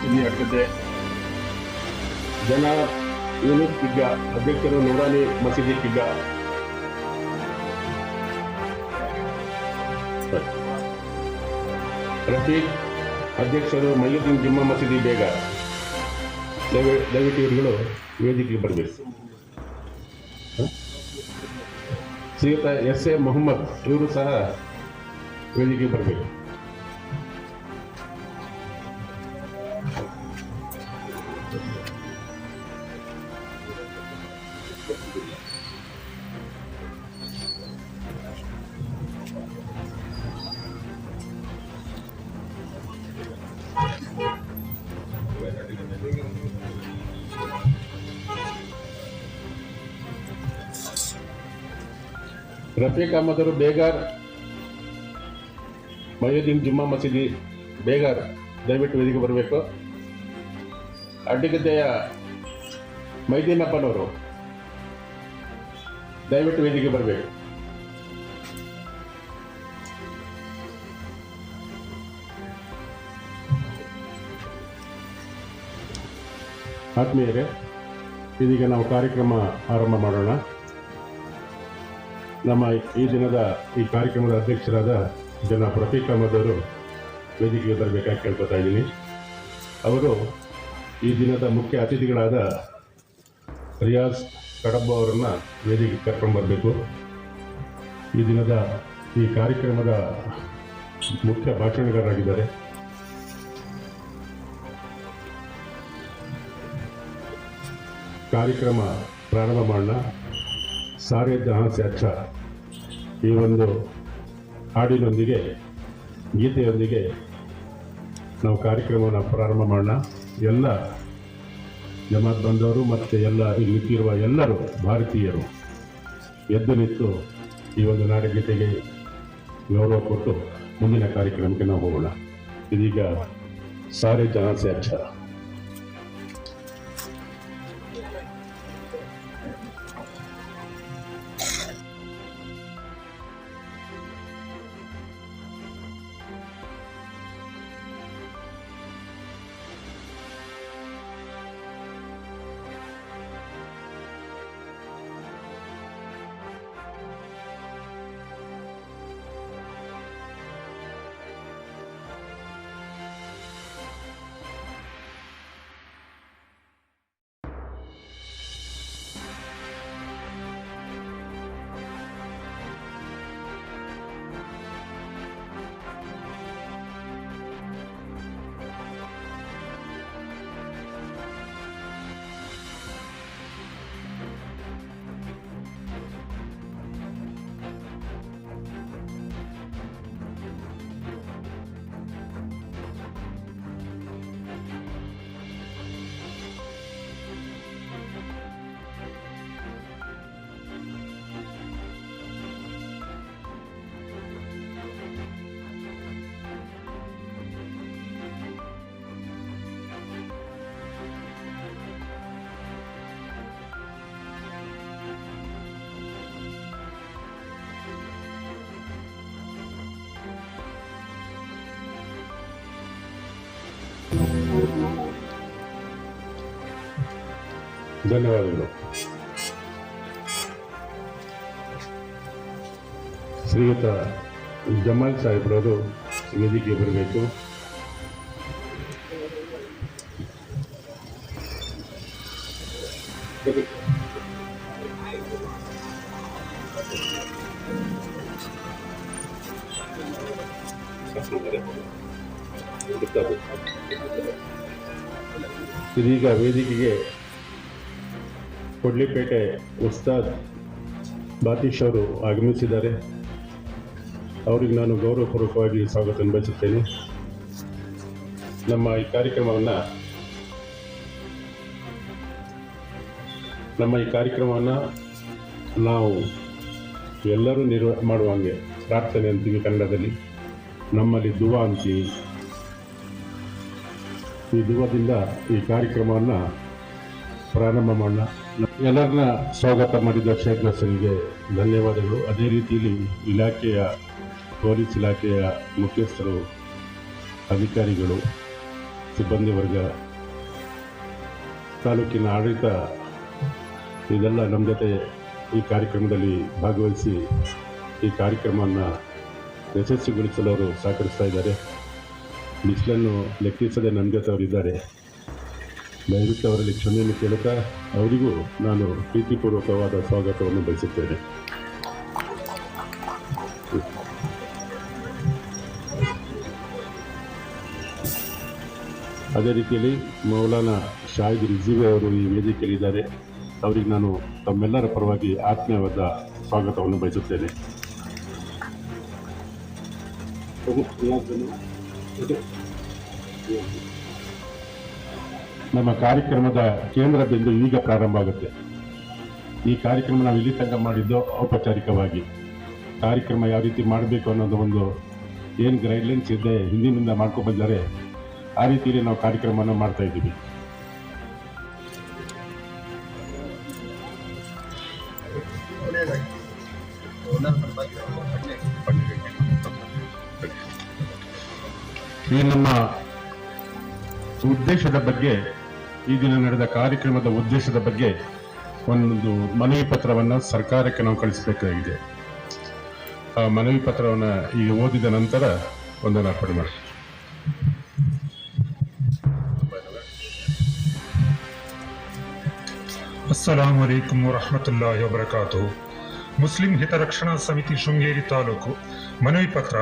ಮಸೀದಿ ಅಡ್ಗದ್ದೆ, ಜನ ಯೂನುಸ್ ಕಿಗ್ಗ ಅಧ್ಯಕ್ಷರು, ನೂರಾನಿ ಮಸೀದಿ ಕಿಗ್ಗ, ರಫೀಕ್ ಅಧ್ಯಕ್ಷರು, ಮೈಯುದ್ದೀನ್ ಜುಮ್ಮಾ ಮಸೀದಿ ಬೇಗ. ದಯವಿಟ್ಟು ಇವರುಗಳು ವೇದಿಕೆಗೆ ಬರಬೇಕು. ಶ್ರೀಯುತ SA ಮೊಹಮ್ಮದ್ ಇವರು ಸಹ ವೇದಿಕೆಗೆ ಬರಬೇಕು. ರಫೀಕ್ ಅಹಮದ್ ಅವರು ಬೇಗಾರ್, ಮೈಯುದ್ದೀನ್ ಜುಮ್ಮಾ ಮಸೀದಿ ಬೇಗಾರ್ ದಯವಿಟ್ಟು ವೇದಿಕೆ ಬರಬೇಕು. ಅಡ್ಡಗದ್ದೆಯ ಮೈದೀನಪ್ಪನವರು ದಯವಿಟ್ಟು ವೇದಿಕೆ ಬರಬೇಕು. ಆತ್ಮೀಯರೇ, ಇದೀಗ ನಾವು ಕಾರ್ಯಕ್ರಮ ಆರಂಭ ಮಾಡೋಣ. ನಮ್ಮ ಈ ದಿನದ ಈ ಕಾರ್ಯಕ್ರಮದ ಅಧ್ಯಕ್ಷರಾದ ಜನಾಬ್ ರಫೀಕ್ ಅಹಮದ್ ಅವರು ವೇದಿಕೆಗೆ ಬರಬೇಕಾಗಿ ಕೇಳ್ಕೊತಾ ಇದ್ದೀನಿ. ಅವರು ಈ ದಿನದ ಮುಖ್ಯ ಅತಿಥಿಗಳಾದ ರಿಯಾಜ್ ಕಡಬ್ಬ ಅವರನ್ನು ವೇದಿಕೆಗೆ ಕರ್ಕೊಂಡು ಬರಬೇಕು. ಈ ದಿನದ ಈ ಕಾರ್ಯಕ್ರಮದ ಮುಖ್ಯ ಭಾಷಣಗಾರರಾಗಿದ್ದಾರೆ. ಕಾರ್ಯಕ್ರಮ ಪ್ರಾರಂಭ ಮಾಡೋಣ. ಸಾರೆ ಜಹಾಂ ಸೆ ಅಚ್ಚಾ ಈ ಒಂದು ಹಾಡಿನೊಂದಿಗೆ, ಗೀತೆಯೊಂದಿಗೆ ನಾವು ಕಾರ್ಯಕ್ರಮವನ್ನು ಪ್ರಾರಂಭ ಮಾಡೋಣ. ಎಲ್ಲ ಜಮಾತ್ ಬಂದವರು ಮತ್ತು ಎಲ್ಲ ಇಲ್ಲಿ ನಿಂತಿರುವ ಎಲ್ಲರೂ ಭಾರತೀಯರು ಎದ್ದು ನಿಂತು ಈ ಒಂದು ನಾಡಗೀತೆಗೆ ಗೌರವ ಕೊಟ್ಟು ಮುಂದಿನ ಕಾರ್ಯಕ್ರಮಕ್ಕೆ ನಾವು ಹೋಗೋಣ. ಇದೀಗ ಸಾರೆ ಜಹಾಂ ಸೆ ಅಚ್ಚಾ. ಧನ್ಯವಾದಗಳು. ಶ್ರೀಯುತ ಜಮಾಲ್ ಸಾಹೇಬ್ರವರು ವೇದಿಕೆಗೆ ಬರಬೇಕು. ಇದೀಗ ವೇದಿಕೆಗೆ ಕೊಡ್ಲಿಪೇಟೆ ಉಸ್ತಾದ್ ಬಾತೀಶ್ ಅವರು ಆಗಮಿಸಿದ್ದಾರೆ. ಅವರಿಗೆ ನಾನು ಗೌರವಪೂರ್ವಕವಾಗಿ ಸ್ವಾಗತ ಬಯಸುತ್ತೇನೆ. ನಮ್ಮ ಈ ಕಾರ್ಯಕ್ರಮವನ್ನು ನಾವು ಎಲ್ಲರೂ ಮಾಡುವಂಗೆ ಪ್ರಾರ್ಥನೆ ಅಂತೀವಿ ಕನ್ನಡದಲ್ಲಿ, ನಮ್ಮಲ್ಲಿ ದುವಾ ಅಂತೀವಿ. ಈ ದುವಾದಿಂದ ಈ ಕಾರ್ಯಕ್ರಮವನ್ನು ಪ್ರಾರಂಭ ಮಾಡೋಣ. ಎಲ್ಲರನ್ನ ಸ್ವಾಗತ ಮಾಡಿದ ಶೇಖ್ ಹಸನ್ಗೆ ಧನ್ಯವಾದಗಳು. ಅದೇ ರೀತಿಯಲ್ಲಿ ಪೊಲೀಸ್ ಇಲಾಖೆಯ ಮುಖ್ಯಸ್ಥರು, ಅಧಿಕಾರಿಗಳು, ಸಿಬ್ಬಂದಿ ವರ್ಗ, ತಾಲೂಕಿನ ಆಡಳಿತ ಇದೆಲ್ಲ ನಮ್ಮ ಜೊತೆ ಈ ಕಾರ್ಯಕ್ರಮದಲ್ಲಿ ಭಾಗವಹಿಸಿ ಈ ಕಾರ್ಯಕ್ರಮವನ್ನು ಯಶಸ್ವಿಗೊಳಿಸಲು ಅವರು ಸಹಕರಿಸ್ತಾ ಇದ್ದಾರೆ. ಬಿಸಿಲನ್ನು ಲೆಕ್ಕಿಸದೆ ನಮ್ಮ ಜೊತೆ ಅವರಿದ್ದಾರೆ. ದಯವಿಟ್ಟು ಅವರಲ್ಲಿ ಕ್ಷಮೆಯನ್ನು ಕೇಳುತ್ತಾ ಅವರಿಗೂ ನಾನು ಪ್ರೀತಿಪೂರ್ವಕವಾದ ಸ್ವಾಗತವನ್ನು ಬಯಸುತ್ತೇನೆ. ಅದೇ ರೀತಿಯಲ್ಲಿ ಮೌಲಾನಾ ಶಾಹಿದ್ ರಿಜ್ವಿ ಅವರು ಈ ವೇದಿಕೆಯಲ್ಲಿದ್ದಾರೆ. ಅವರಿಗೆ ನಾನು ತಮ್ಮೆಲ್ಲರ ಪರವಾಗಿ ಆತ್ಮೀಯವಾದ ಸ್ವಾಗತವನ್ನು ಬಯಸುತ್ತೇನೆ. ನಮ್ಮ ಕಾರ್ಯಕ್ರಮದ ಕೇಂದ್ರ ಬಿಂದು ಈಗ ಪ್ರಾರಂಭ ಆಗುತ್ತೆ. ಈ ಕಾರ್ಯಕ್ರಮ ನಾವು ಇಲ್ಲಿ ತನಕ ಮಾಡಿದ್ದು ಔಪಚಾರಿಕವಾಗಿ. ಕಾರ್ಯಕ್ರಮ ಯಾವ ರೀತಿ ಮಾಡಬೇಕು ಅನ್ನೋದು ಒಂದು ಏನು ಗೈಡ್ಲೈನ್ಸ್ ಇದೆ ಹಿಂದಿನಿಂದ ಮಾಡ್ಕೊಂಡು ಬಂದರೆ ಆ ರೀತಿಯಲ್ಲಿ ನಾವು ಕಾರ್ಯಕ್ರಮವನ್ನು ಮಾಡ್ತಾ ಇದ್ದೀವಿ. ಈ ನಮ್ಮ ಉದ್ದೇಶದ ಬಗ್ಗೆ, ಈ ದಿನ ನಡೆದ ಕಾರ್ಯಕ್ರಮದ ಉದ್ದೇಶದ ಬಗ್ಗೆ ಒಂದು ಮನವಿ ಪತ್ರವನ್ನು ಸರ್ಕಾರಕ್ಕೆ ನಾವು ಕಳಿಸಬೇಕಾಗಿದೆ. ಆ ಮನವಿ ಪತ್ರವನ್ನು ಈಗ ಓದಿದ ನಂತರ ಒಂದನ್ನು ಅರ್ಪಣೆ ಮಾಡಿ. ಅಸ್ಸಲಾಮು ಅಲೈಕುಂ ವರಹಮತುಲ್ಲಾಹಿ ವಬರಕಾತುಹು. ಮುಸ್ಲಿಂ ಹಿತರಕ್ಷಣಾ ಸಮಿತಿ ಶೃಂಗೇರಿ ತಾಲೂಕು ಮನವಿ ಪತ್ರ.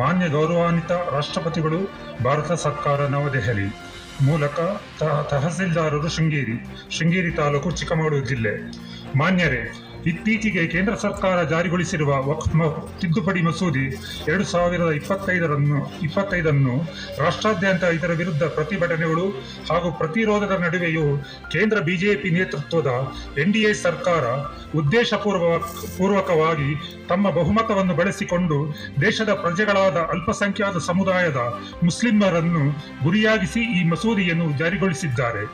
ಮಾನ್ಯ ಗೌರವಾನ್ವಿತ ರಾಷ್ಟ್ರಪತಿಗಳು, ಭಾರತ ಸರ್ಕಾರ, ನವದೆಹಲಿ ಮೂಲಕ ತಹಸೀಲ್ದಾರರು, ಶೃಂಗೇರಿ ತಾಲೂಕು, ಚಿಕ್ಕಮಗಳೂರು ಜಿಲ್ಲೆ. ಮಾನ್ಯರೇ, ಇತ್ತೀಚೆಗೆ ಕೇಂದ್ರ ಸರ್ಕಾರ ಜಾರಿಗೊಳಿಸಿರುವ ವಕ್ಫ್ ತಿದ್ದುಪಡಿ ಮಸೂದೆ 2025 ರಾಷ್ಟ್ರಾದ್ಯಂತ ಇದರ ವಿರುದ್ಧ ಪ್ರತಿಭಟನೆಗಳು ಹಾಗೂ ಪ್ರತಿರೋಧದ ನಡುವೆಯೂ ಕೇಂದ್ರ ಬಿಜೆಪಿ ನೇತೃತ್ವದ NDA ಸರ್ಕಾರ ಉದ್ದೇಶಪೂರ್ವಕವಾಗಿ ತಮ್ಮ ಬಹುಮತವನ್ನು ಬಳಸಿಕೊಂಡು ದೇಶದ ಪ್ರಜೆಗಳಾದ ಅಲ್ಪಸಂಖ್ಯಾತ ಸಮುದಾಯದ ಮುಸ್ಲಿಮರನ್ನು ಗುರಿಯಾಗಿಸಿ ಈ ಮಸೂದೆಯನ್ನು ಜಾರಿಗೊಳಿಸಿದ್ದಾರೆ.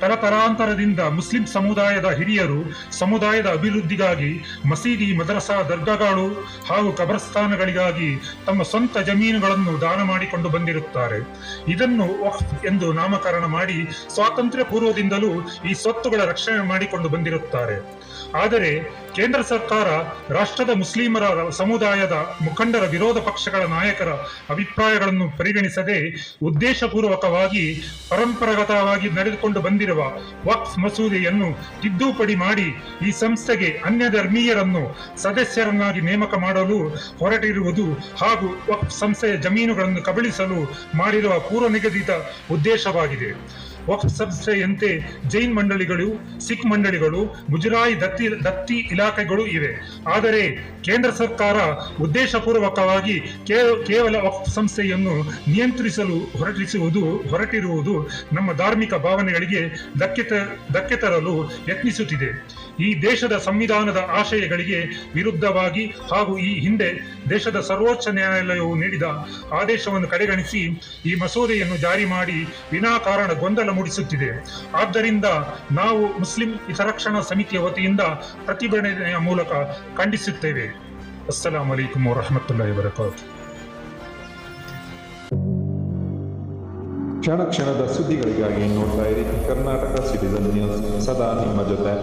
ತಲತಲಾಂತರದಿಂದ ಮುಸ್ಲಿಂ ಸಮುದಾಯದ ಹಿರಿಯರು ಸಮುದಾಯದ ಅಭಿವೃದ್ಧಿಗಾಗಿ ಮಸೀದಿ, ಮದರಸಾ, ದರ್ಗಾಗಳು ಹಾಗೂ ಕಬರಸ್ಥಾನಗಳಿಗಾಗಿ ತಮ್ಮ ಸ್ವಂತ ಜಮೀನುಗಳನ್ನು ದಾನ ಮಾಡಿಕೊಂಡು ಬಂದಿರುತ್ತಾರೆ. ಇದನ್ನು ವಕ್ಫ್ ಎಂದು ನಾಮಕರಣ ಮಾಡಿ ಸ್ವಾತಂತ್ರ್ಯ ಪೂರ್ವದಿಂದಲೂ ಈ ಸ್ವತ್ತುಗಳ ರಕ್ಷಣೆ ಮಾಡಿಕೊಂಡು ಬಂದಿರುತ್ತಾರೆ. ಆದರೆ ಕೇಂದ್ರ ಸರ್ಕಾರ ರಾಷ್ಟ್ರದ ಮುಸ್ಲಿಮರ ಸಮುದಾಯದ ಮುಖಂಡರ, ವಿರೋಧ ಪಕ್ಷಗಳ ನಾಯಕರ ಅಭಿಪ್ರಾಯಗಳನ್ನು ಪರಿಗಣಿಸದೆ ಉದ್ದೇಶಪೂರ್ವಕವಾಗಿ ಪರಂಪರಾಗತವಾಗಿ ನಡೆದುಕೊಂಡು ಬಂದಿರುವ ವಕ್ಫ್ ಮಸೂದೆಯನ್ನು ತಿದ್ದುಪಡಿ ಮಾಡಿ ಈ ಸಂಸ್ಥೆಗೆ ಅನ್ಯ ಧರ್ಮೀಯರನ್ನು ಸದಸ್ಯರನ್ನಾಗಿ ನೇಮಕ ಮಾಡಲು ಹೊರಟಿರುವುದು ಹಾಗೂ ವಕ್ಫ್ ಸಂಸ್ಥೆಯ ಜಮೀನುಗಳನ್ನು ಕಬಳಿಸಲು ಮಾಡಿರುವ ಪೂರ್ವ ನಿಗದಿತ ಉದ್ದೇಶವಾಗಿದೆ. ವಕ್ಫ್ ಸಂಸ್ಥೆಯಂತೆ ಜೈನ್ ಮಂಡಳಿಗಳು, ಸಿಖ್ ಮಂಡಳಿಗಳು, ಮುಜರಾಯಿ, ದತ್ತಿ ಇಲಾಖೆಗಳು ಇವೆ. ಆದರೆ ಕೇಂದ್ರ ಸರ್ಕಾರ ಉದ್ದೇಶಪೂರ್ವಕವಾಗಿ ಕೇವಲ ವಕ್ಫ್ ಸಂಸ್ಥೆಯನ್ನು ನಿಯಂತ್ರಿಸಲು ಹೊರಟಿರುವುದು ನಮ್ಮ ಧಾರ್ಮಿಕ ಭಾವನೆಗಳಿಗೆ ಧಕ್ಕೆ ತರಲು ಯತ್ನಿಸುತ್ತಿದೆ. ಈ ದೇಶದ ಸಂವಿಧಾನದ ಆಶಯಗಳಿಗೆ ವಿರುದ್ಧವಾಗಿ ಹಾಗೂ ಈ ಹಿಂದೆ ದೇಶದ ಸರ್ವೋಚ್ಚ ನ್ಯಾಯಾಲಯವು ನೀಡಿದ ಆದೇಶವನ್ನು ಕಡೆಗಣಿಸಿ ಈ ಮಸೂದೆಯನ್ನು ಜಾರಿ ಮಾಡಿ ವಿನಾಕಾರಣ ಗೊಂದಲ ಮೂಡಿಸುತ್ತಿದೆ. ಆದ್ದರಿಂದ ನಾವು ಮುಸ್ಲಿಂ ಹಿತರಕ್ಷಣಾ ಸಮಿತಿಯ ವತಿಯಿಂದ ಪ್ರತಿಭಟನೆಯ ಮೂಲಕ ಖಂಡಿಸುತ್ತೇವೆ. ಅಸ್ಸಲಾಮು ಅಲೈಕುಂ ವರಹಮತುಲ್ಲಾಹಿ ವಬರಕಾತುಹು. ಕ್ಷಣದ ಸುದ್ದಿಗಳಿಗಾಗಿ ನೋಡ್ತಾ ಇರಿ ಕರ್ನಾಟಕ ಸಿಟಿಜನ್ ನ್ಯೂಸ್, ಸದಾ ನಿಮ್ಮ ಜೊತೆ.